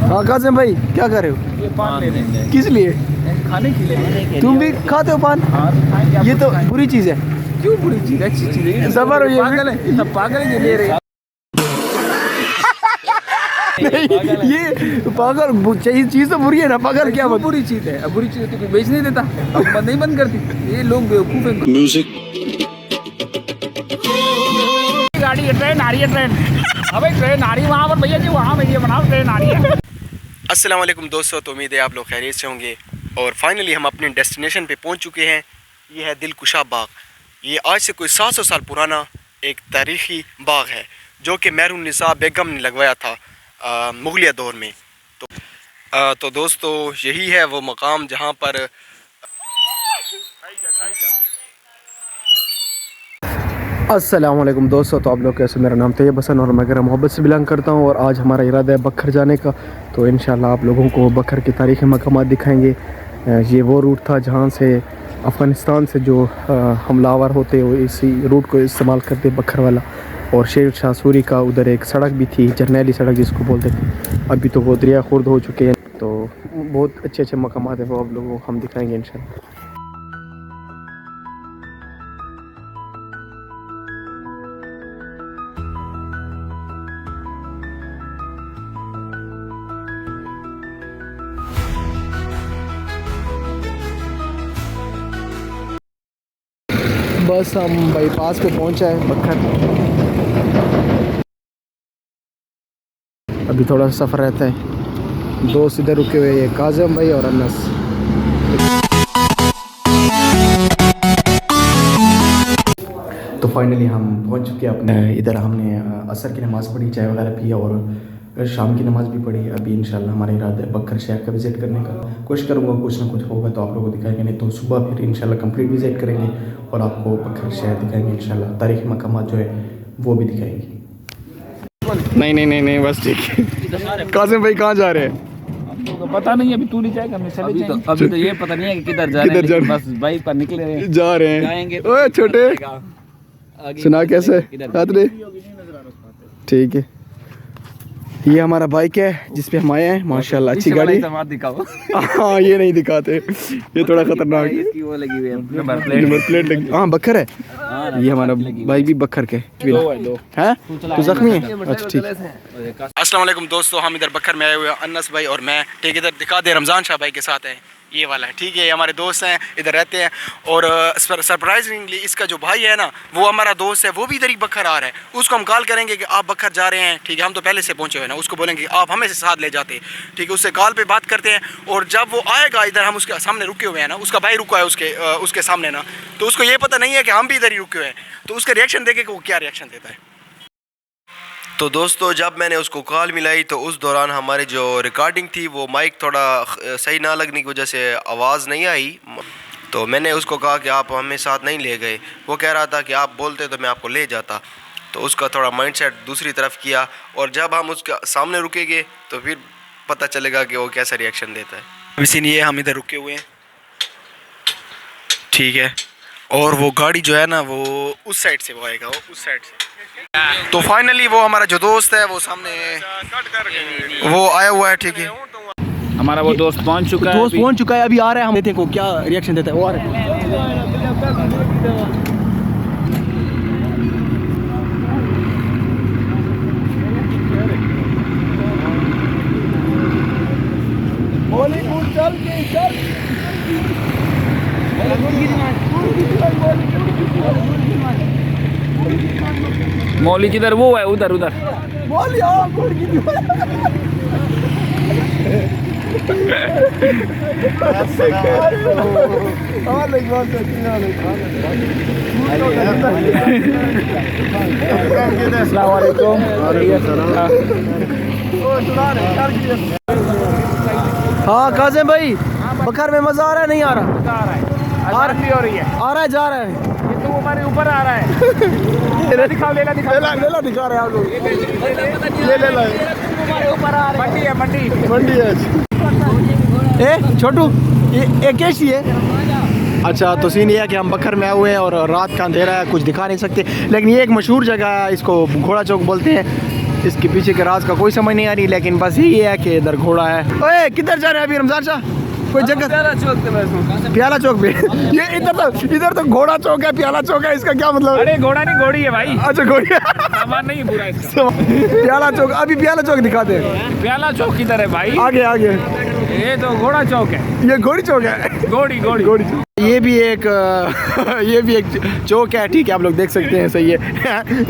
हाँ कासिम भाई क्या कर रहे हो? ये पान ले रहे हैं किस लिए? खाने के लिए। तुम भी खाते हो पान? हाँ तो खाएंगे। ये तो बुरी चीज़ है। क्यों बुरी चीज? अच्छी चीज है। सबर हो ये पागल है, सब पागल है ये ले रहे हैं। नहीं ये पागल चीज़ तो बुरी है ना, पागल क्या क्यों बात? बुरी चीज है? अब बुरी चीज तो कोई बेच नहीं देता, अब नहीं बंद करती। ये लोग बेवकूफ हैं। म्यूजिक गाड़ी है, ट्रेन आ रही है, ट्रेन। अबे ट्रेन आ रही है वहाँ पर भैया जी, वहाँ भैया बनाओ, ट्रेन आ रही है। अस्सलाम वालेकुम दोस्तों, तो उम्मीद है आप लोग खैरियत से होंगे। और फाइनली हम अपने डेस्टिनेशन पे पहुंच चुके हैं। ये है दिलकुशा बाग। ये आज से कोई 700 साल पुराना एक तारीख़ी बाग है जो कि महरुन्निसा बेगम ने लगवाया था मुग़लिया दौर में। तो दोस्तों यही है वो मकाम जहाँ पर अस्सलाम वालेकुम दोस्तों, तो आप लोग कैसे? मेरा नाम तैयब हसन और मैं गर मोहब्बत से बिलोंग करता हूँ। और आज हमारा इरादा है बखर जाने का। तो इंशाल्लाह आप लोगों को बखर के तारीख़ी मकामात दिखाएंगे। ये वो रूट था जहाँ से अफ़गानिस्तान से जो हमलावर होते वो इसी रूट को इस्तेमाल करते, बखर वाला। और शेर शाह सूरी का उधर एक सड़क भी थी, जर्नैली सड़क जिसको बोलते थे। अभी तो वो दरिया खुर्द हो चुके हैं। तो बहुत अच्छे अच्छे मकामात हैं वो आप लोगों को हम दिखाएँगे इंशाल्लाह। बस हम बाईपास पे पहुंचा है बखर। अभी थोड़ा सा सफ़र रहता है। दोस्त इधर रुके हुए हैं, काज़िम भाई और अनस। तो फाइनली हम पहुंच चुके हैं अपने इधर। हमने असर की नमाज़ पढ़ी, चाय वगैरह पी और शाम की नमाज़ भी पढ़ी। अभी इंशाल्लाह हमारा इरादा है बखर शहर का विज़िट करने का। कोशिश करूँगा कुछ ना कुछ होगा तो आप लोगों को दिखाएंगे, नहीं तो सुबह फिर इंशाल्लाह कंप्लीट विज़िट करेंगे और आपको बखर शहर दिखाएंगे इंशाल्लाह। तारीख़ी मकामात जो है वो भी दिखाएंगे। नहीं बस ठीक है। कासिम भाई कहाँ जा रहे हैं? तो पता नहीं, अभी तू नहीं जाएगा, हम चले जाएंगे। अभी तो ये पता नहीं है कि किधर जा रहे हैं, बस बाइक पर निकले हैं, जा रहे हैं। जाएंगे ओए छोटे सुना कैसे हाथ रे? ठीक है, ये हमारा बाइक है जिस पे हम आए हैं। माशाल्लाह अच्छी गाड़ी। दिखाओ। हाँ ये नहीं दिखाते, ये थोड़ा खतरनाक है। इसकी वो लगी हुई है, नंबर प्लेट लगी। हाँ बखर है। ये हमारा बाइक भी बखर के है। तो जख्मी है? अच्छा ठीक है। अस्सलाम वालेकुम दोस्तों, हम इधर बखर में आए हुए हैं, अनस भाई और मैं। ठीक इधर दिखा दे, रमज़ान शाह भाई के साथ हैं, ये वाला है। ठीक है, ये हमारे दोस्त हैं, इधर रहते हैं। और सरप्राइजिंगली इसका जो भाई है ना वो हमारा दोस्त है, वो भी इधर ही बखर आ रहा है। उसको हम कॉल करेंगे कि आप बखर जा रहे हैं। ठीक है, हम तो पहले से पहुंचे हुए ना, उसको बोलेंगे कि आप हमें से साथ ले जाते। ठीक है, उससे कॉल पे बात करते हैं। और जब वो आएगा इधर, हम उसके सामने रुके हुए हैं ना, उसका भाई रुका है उसके सामने ना, तो उसको ये पता नहीं है कि हम भी इधर ही रुके हुए हैं। तो उसका रिएक्शन देखे कि वो क्या रिएक्शन देता है। तो दोस्तों जब मैंने उसको कॉल मिलाई तो उस दौरान हमारी जो रिकॉर्डिंग थी वो माइक थोड़ा सही ना लगने की वजह से आवाज़ नहीं आई। तो मैंने उसको कहा कि आप हमें साथ नहीं ले गए। वो कह रहा था कि आप बोलते तो मैं आपको ले जाता। तो उसका थोड़ा माइंडसेट दूसरी तरफ किया। और जब हम उसके सामने रुकेंगे तो फिर पता चलेगा कि वो कैसा रिएक्शन देता है। इसीलिए हम इधर रुके हुए हैं। ठीक है, और वो गाड़ी जो है ना वो उस साइड से वो आएगा, वो उस साइड से। तो फाइनली वो हमारा जो दोस्त है वो सामने वो आया हुआ है। ठीक है, हमारा वो दोस्त पहुंच चुका है। दोस्त पहुंच चुका है, अभी आ रहा है। हम देखते हैं को क्या रिएक्शन देता है। वो आ रहा है। मौली किधर? वो है उधर उधर। अस्सलाम वालेकुम। हाँ काज़िम भाई, बखर में मज़ा आ रहा है नहीं आ रहा? आ रहा है, भी हो रही है। आ रहा है, जा रहा है। ये तो हमारे ऊपर आ रहा है। लेला दिखाओ, लेला दिखा रहे हैं आप लोग। ले हमारे ऊपर आ रहा है। मंडी है, मंडी है। ए छोटू, ये कैसी है? अच्छा, तो सीन ये है कि हम बखर में आए हुए हैं और रात का अंधेरा है, कुछ दिखा नहीं सकते। लेकिन ये एक मशहूर जगह है, इसको घोड़ा चौक बोलते हैं। इसके पीछे के राज का कोई समझ नहीं आ रही, लेकिन बस यही है कि इधर घोड़ा है। ओए किधर जा रहे हैं अभी रमजान शाह? कोई जगह प्याला चौक पे ये इधर तो घोड़ा चौक है, प्याला चौक है, इसका क्या मतलब? अरे घोड़ा नहीं घोड़ी है भाई। अच्छा घोड़ी सामान नहीं है पूरा इसका। प्याला चौक, अभी प्याला चौक दिखाते हैं। प्याला चौक किधर है भाई? आगे आगे ये तो घोड़ा चौक है। ये घोड़ी चौक है। घोड़ी घोड़ी ये भी एक ये भी एक चौक है, ठीक है, आप लोग देख सकते हैं, सही है।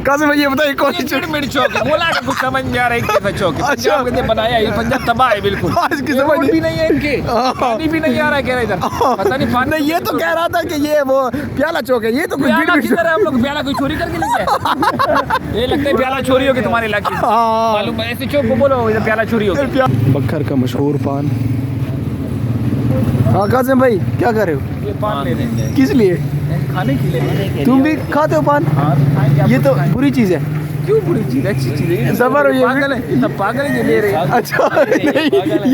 कासिम भाई ये बताइए कौन सी चौक? चौक है, बोला कि कुछ समझ नहीं आ रहा है कैसा चौक है। अच्छा पंजाब ने बनाया, ये पंजाब तबाह है बिल्कुल। आज की समझ भी नहीं है इनके, पानी भी नहीं आ रहा है, कह रहे इधर पता नहीं पानी। नहीं ये तो कह रहा था कि ये वो प्याला चौक है, ये तो प्याला किधर है? हम लोग प्याला कोई चोरी करके लेके आए? ये लगता है प्याला चोरी होगी तुम्हारे इलाके से। मालूम है ऐसे चौक को बोलो इधर प्याला चोरी होगी। बक्खर का मशहूर पान। हाँ कासिम भाई क्या कर रहे हो? ये पान ले रहे हैं किस लिए? खाने के लिए। तुम भी खाते हो पान? ये तो बुरी चीज है। क्यों बुरी चीज? अच्छी चीज है। सबर हो ये पागल है, ये सब पागल है, ये ले रहे हैं। अच्छा नहीं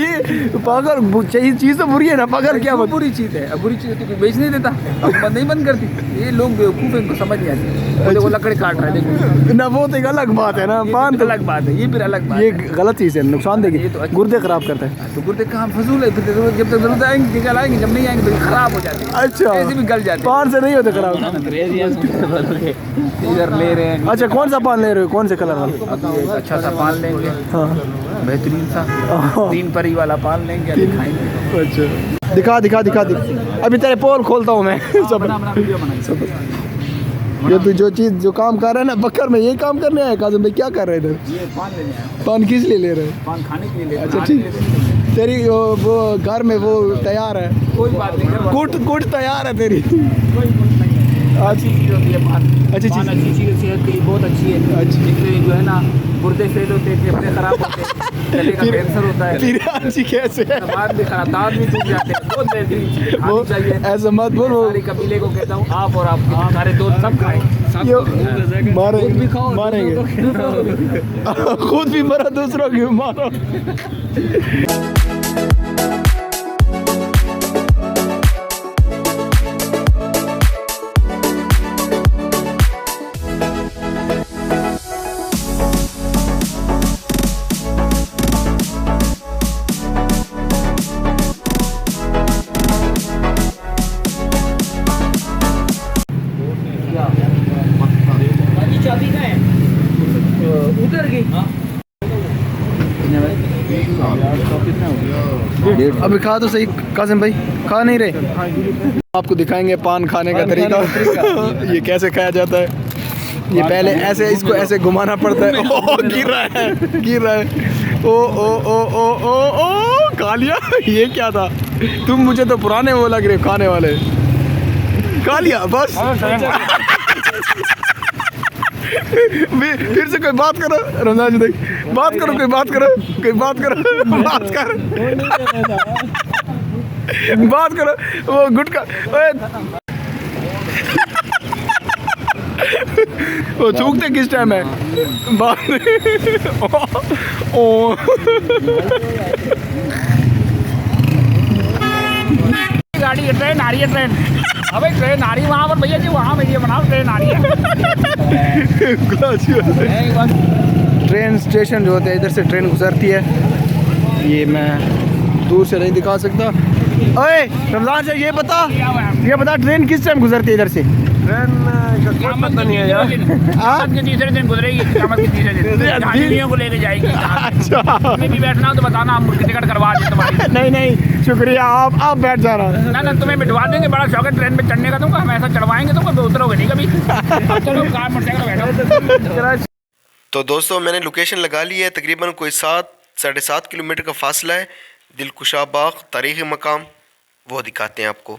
ये पागल चीज तो बुरी है ना, पागल क्या वो बुरी चीज है? अब बुरी चीज तो कोई बेच नहीं देता, अब नहीं बंद करती। ये लोग बेवकूफ है, इनको समझ नहीं आती। देखो लकड़ी काट रहा है, देखो ना, वो तो एक अलग बात है ना, पान तो अलग बात है, ये फिर अलग बात ये है। गलत चीज है, नुकसान देगी, गुर्दे खराब करता है। तो गुर्दे कहाँ फजूल है, फिर जब तक जरूरत आएंगे निकल आएंगे, जब नहीं आएंगे तो खराब हो जाते हैं। अच्छा ऐसे भी गल जाते पान से नहीं होते खराब। इधर ले रहे हैं। अच्छा कौन सा पान ले रहे हो, कौन से कलर वाला? अभी एक अच्छा सा पान लेंगे, हाँ बेहतरीन सा 3 परी वाला पान लेंगे, दिखाएंगे। अच्छा दिखा अभी तेरे पोल खोलता हूँ मैं। सब अपना वीडियो बनाएंगे। ये तो जो चीज जो काम कर रहा है ना बकर में, ये काम करने आया कासिम भाई, क्या कर रहे हैं इधर? ये पान लेने आया। पान किस लिए ले रहे हैं? पान खाने के लिए। अच्छा ठीक, तेरी वो घर में वो तैयार है, कोई बात नहीं, कुट तैयार है तेरी। अच्छी चीज़ होती है पान। अच्छी पान चीज़। अच्छी चीज़ है, सेहत के लिए बहुत अच्छी है। अच्छी। जिससे जो है ना गुर्दे फेल होते हैं, फेफड़े खराब होते हैं, गले का कैंसर होता है, फिर अच्छी कैसे है? दांत भी खराब, दांत भी टूट जाते हैं। बहुत बेहतरीन चीज़ है, वो खानी चाहिए। ऐसा मत बोल, वो सारी कबीले को कहता हूँ, आप और आपके सारे दोस्त सब खाएं। मारेंगे खाओ, मारेंगे खुद भी मरा, दूसरों की भी मारो। चाबी का है उधर गई। अभी खा तो सही कासिम भाई, खा नहीं रहे? आपको दिखाएंगे पान खाने का तरीका। ये कैसे खाया जाता है। ये पहले ऐसे इसको ऐसे घुमाना पड़ता है। ओ गिर रहा है। ओ खा लिया। ये क्या था? तुम मुझे तो पुराने वो लग रहे खाने वाले। खा लिया बस। फिर से कोई बात करो रमजान जी, बात करो, कोई बात करो, बात करो। वो गुटका वो थूकते किस टाइम है? बात ओ गाड़ी है, ट्रेन आ रही है, ट्रेन। अबे ट्रेन आ रही है वहाँ पर भैया जी, वहाँ भैया बनाओ, ट्रेन आ रही है। ट्रेन स्टेशन जो होते हैं, इधर से ट्रेन गुजरती है। ये मैं दूर से नहीं दिखा सकता। ओए रमजान से ये बता ट्रेन किस टाइम गुजरती है इधर से? पता नहीं है यार। क़यामत के तीसरे दिन गुजरेगी, क़यामत के तीसरे दिन जहाँ बीवियों को लेके जाएगी। अच्छा तुम्हें भी बैठना हो तो बताना, हम टिकट करवा दें तुम्हारी। नहीं शुक्रिया, आप बैठ जाना। ना तुम्हें बिठवा देंगे, बड़ा शौक है ट्रेन में चढ़ने का तुमको, हम ऐसा चढ़वाएंगे तुमको, उतरोगे नहीं कभी। चलो कार मोटरसाइकिल बैठो। तो दोस्तों मैंने लोकेशन लगा ली है, तकरीबन कोई 7-7.5 किलोमीटर का फासला है। दिलकुशा बाग तारीख़ी मकाम वो दिखाते हैं आपको।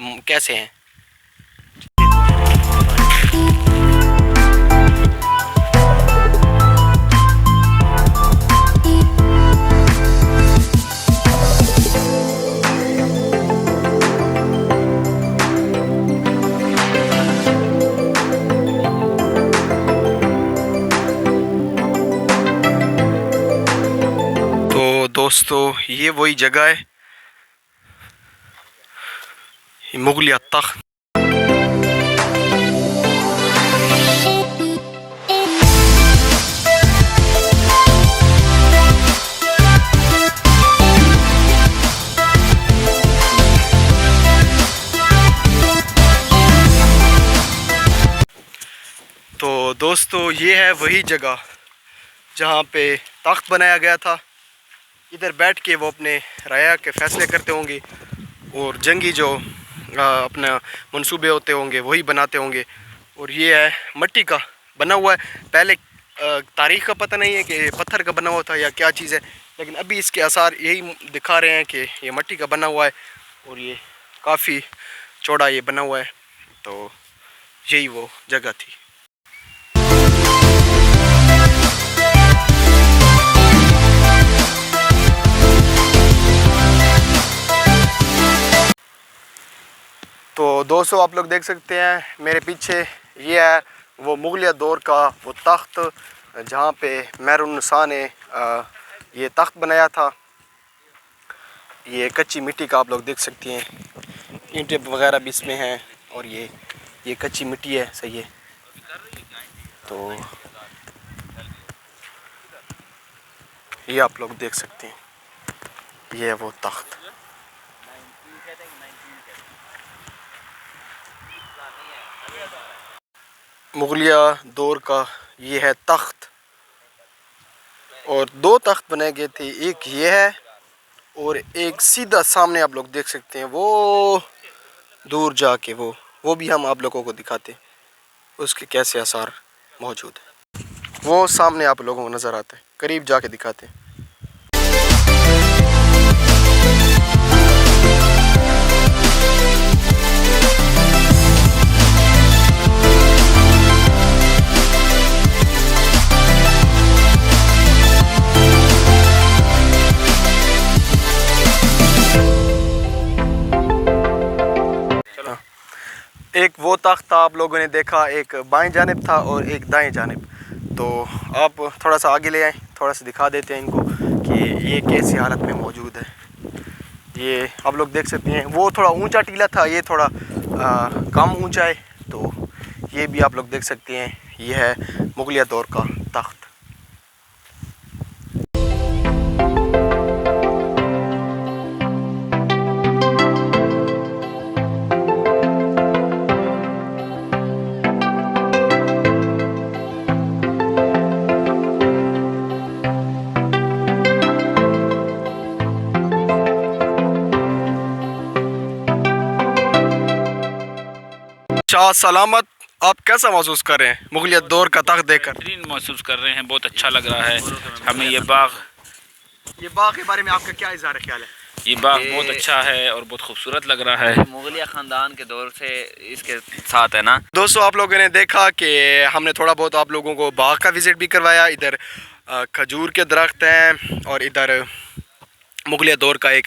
कैसे हैं। तो दोस्तों ये वही जगह है, मुगलिया तख्त। तो दोस्तों ये है वही जगह जहाँ पे तख्त बनाया गया था। इधर बैठ के वो अपने राया के फैसले करते होंगे और जंगी जो अपना मंसूबे होते होंगे वही बनाते होंगे। और ये है मट्टी का बना हुआ है। पहले तारीख़ का पता नहीं है कि पत्थर का बना हुआ था या क्या चीज़ है, लेकिन अभी इसके आसार यही दिखा रहे हैं कि ये मट्टी का बना हुआ है और ये काफ़ी चौड़ा ये बना हुआ है। तो यही वो जगह थी। तो दोस्तों आप लोग देख सकते हैं मेरे पीछे ये है वो मुगलिया दौर का वो तख्त जहाँ पे मेहरुन्निसा ने ये तख्त बनाया था। ये कच्ची मिट्टी का आप लोग देख सकते हैं, ईंटें वगैरह भी इसमें हैं और ये कच्ची मिट्टी है, सही है। तो ये आप लोग देख सकते हैं, ये है वो तख्त। मुगलिया दौर का ये है तख्त और दो तख्त बनाए गए थे, एक ये है और एक सीधा सामने आप लोग देख सकते हैं वो दूर जाके वो भी हम आप लोगों को दिखाते हैं उसके कैसे आसार मौजूद है। वो सामने आप लोगों को नज़र आता है, करीब जाके दिखाते हैं। एक वो तख्त था आप लोगों ने देखा, एक बाएं जानिब था और एक दाएं जानिब। तो आप थोड़ा सा आगे ले आए, थोड़ा सा दिखा देते हैं इनको कि ये कैसी हालत में मौजूद है। ये आप लोग देख सकते हैं, वो थोड़ा ऊंचा टीला था, ये थोड़ा कम ऊंचा है। तो ये भी आप लोग देख सकते हैं, ये है मुगलिया दौर का तख्त। शाह सलामत, आप कैसा महसूस कर रहे हैं मुगलिया दौर का तख्त देखकर? बेहतरीन महसूस कर रहे हैं, बहुत अच्छा लग रहा है हमें। ये बाग के बारे में आपका क्या इज़हार ख्याल है? ये बाग बहुत अच्छा है और बहुत खूबसूरत लग रहा है। मुगलिया ख़ानदान के दौर से इसके साथ है ना। दोस्तों आप लोगों ने देखा कि हमने थोड़ा बहुत आप लोगों को बाग का विज़िट भी करवाया। इधर खजूर के दरख्त हैं और इधर मुगलिया दौर का एक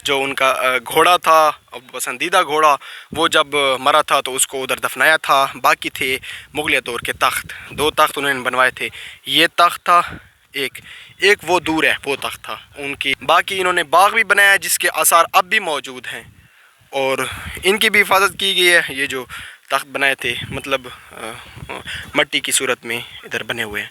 जो उनका घोड़ा था, पसंदीदा घोड़ा, वो जब मरा था तो उसको उधर दफनाया था। बाकी थे मुगलिया दौर के तख्त, दो तख्त उन्होंने बनवाए थे। ये तख्त था, एक वो दूर है वो तख्त था उनकी। बाकी इन्होंने बाग भी बनाया जिसके आसार अब भी मौजूद हैं और इनकी भी हिफाजत की गई है। ये जो तख्त बनाए थे मतलब मट्टी की सूरत में इधर बने हुए हैं।